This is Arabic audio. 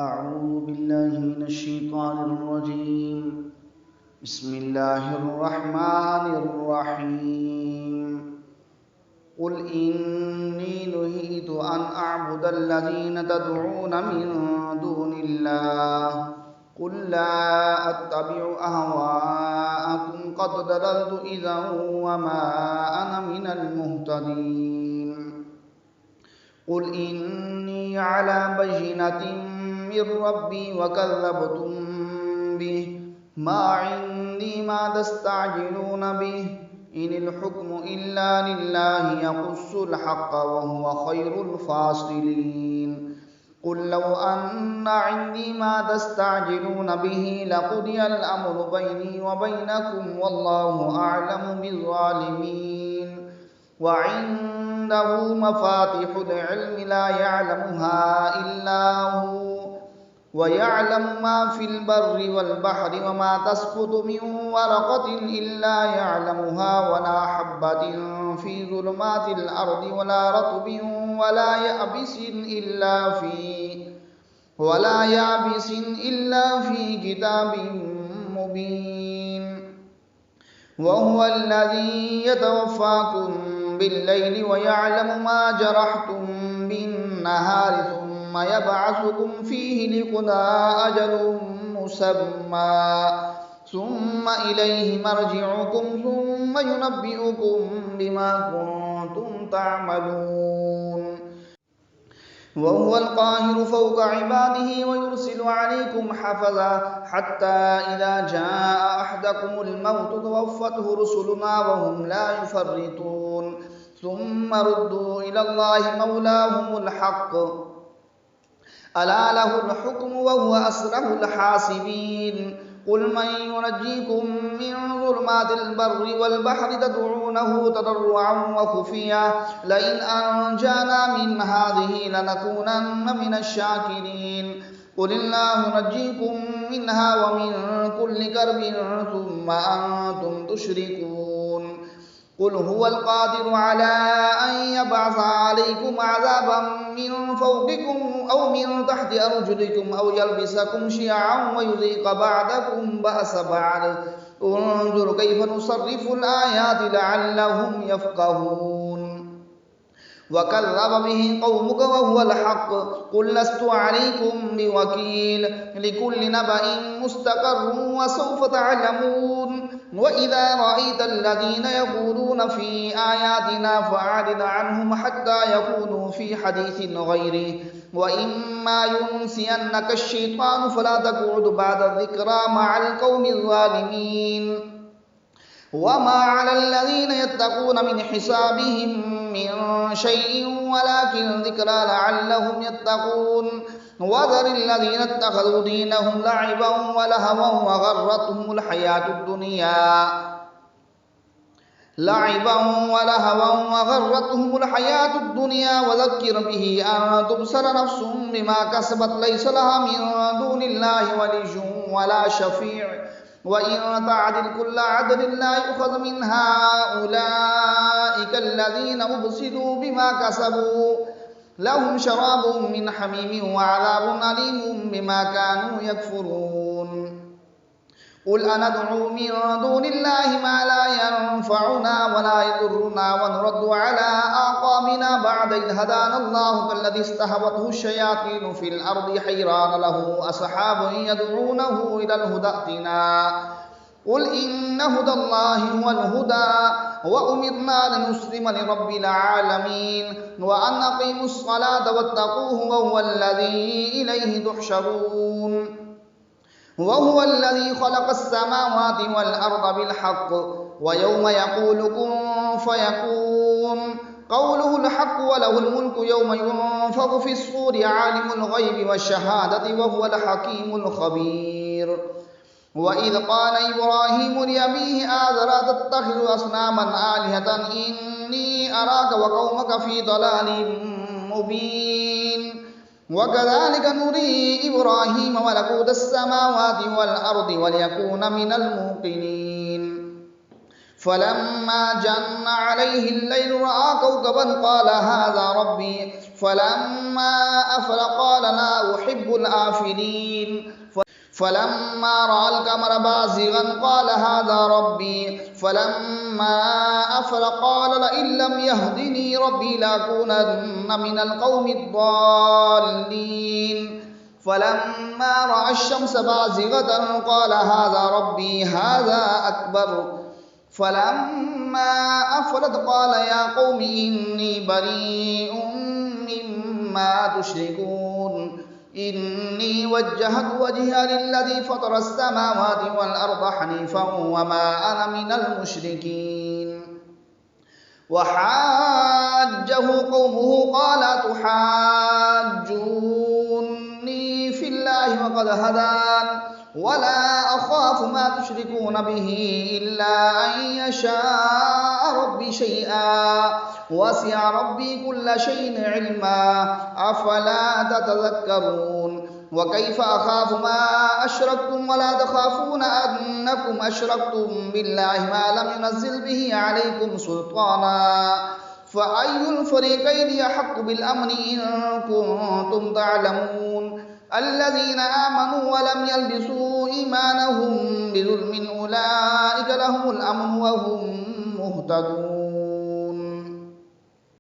أعوذ بالله من الشيطان الرجيم. بسم الله الرحمن الرحيم. قل إني نهيت أن أعبد الذين تدعون من دون الله قل لا أتبع أهواءكم قد ضللت إذا وما أنا من المهتدين. قل إني على بينة من ربي وكذبتم به ما عندي ما تستعجلون به إن الحكم إلا لله يقص الحق وهو خير الفاصلين. قل لو أن عندي ما تستعجلون به لقضي الأمر بيني وبينكم والله أعلم بالظالمين. وعنده مفاتح العلم لا يعلمها إلا هو ويعلم ما في البر والبحر وما تسقط من ورقة إلا يعلمها ولا حبة في ظلمات الأرض ولا رطب ولا يابس إلا في كتاب مبين. وهو الذي يتوفاكم بالليل ويعلم ما جرحتم بالنهار ثم يبعثكم فيه ليقضى أجل مسمى ثم إليه مرجعكم ثم ينبئكم بما كنتم تعملون. وهو القاهر فوق عباده ويرسل عليكم حفظا حتى إذا جاء أحدكم الموت توفته رسلنا وهم لا يفرطون ثم ردوا إلى الله مولاهم الحق ألا له الحكم وهو أسرع الحاسبين. قل من ينجيكم من ظلمات البر والبحر تدعونه تضرعا وخفيا لئن أنجانا من هذه لنكونن من الشاكرين. قل الله ينجيكم منها ومن كل كرب ثم أنتم تشركون. قل هو القادر على أن يبعث عليكم عذابا من فوقكم أو من تحت أرجلكم أو يلبسكم شيعا ويذيق بعضكم بأس بعض انظر كيف نصرف الآيات لعلهم يفقهون. وكذب به قومك وهو الحق قل لست عليكم بوكيل لكل نبأ مستقر وسوف تعلمون. وإذا رأيت الذين يخوضون في آياتنا فأعرض عنهم حتى يكونوا في حديث غيره وإما ينسينك الشيطان فلا تقعد بعد الذكرى مع القوم الظالمين. وما على الذين يتقون من حسابهم من شيء ولكن ذكرى لعلهم يتقون. وذر الذين اتخذوا دينهم لعبا ولهوا وغرتهم الحياة الدنيا وذكر به أن تبصر نفس بما كسبت ليس لها من دون الله ولي ولا شفيع وإن تعدل كل عدل لا يؤخذ منها أولئك الذين أبصروا بما كسبوا لهم شراب من حميم وعذاب أليم بما كانوا يكفرون. قل أندعو من دون الله ما لا ينفعنا ولا يضرنا ونرد على أعقابنا بعد إذ هدانا الله كالذي استهوته الشياطين في الأرض حيران له أصحاب يدعونه إلى الهدى ائتنا قل إن هدى الله هو الهدى وأمرنا لنسلم لرب العالمين وأن أقيموا الصلاة واتقوه وهو الذي إليه تحشرون. وهو الذي خلق السماوات والأرض بالحق ويوم يقول كن فيكون قوله الحق وله الملك يوم ينفخ في الصور عالم الغيب والشهادة وهو الحكيم الخبير. وإذ قال إبراهيم لأبيه آذر تتخذ أصناما آلهة إني أراك وقومك في ضلال مبين. وكذلك نري إبراهيم ملكوت السماوات والأرض وليكون من الموقنين. فلما جن عليه الليل رأى كوكبا قال هذا ربي فلما أفل قال لا أحب الآفلين فلما رأى القمر بازغا قال هذا ربي فلما أفل قال لئن لم يهدني ربي لأكونن من القوم الضالين فلما رأى الشمس بازغة قال هذا ربي هذا أكبر فلما أفلت قال يا قوم إني بريء مما تشركون إني وجهت وجهي للذي فطر السماوات والأرض حنيفا وما أنا من المشركين وحاجه قومه قال تحاجوني في الله وقد هدان ولا أخاف ما تشركون به إلا أن يشاء ربي شيئا وسع ربي كل شيء علما أفلا تتذكرون وكيف أخاف ما أشركتم ولا تخافون أنكم أشركتم بالله ما لم ينزل به عليكم سلطانا فأي الفريقين يحق بالأمن إن كنتم تعلمون الذين آمنوا ولم يلبسوا إيمانهم بظلم أولئك لهم الأمن وهم مهتدون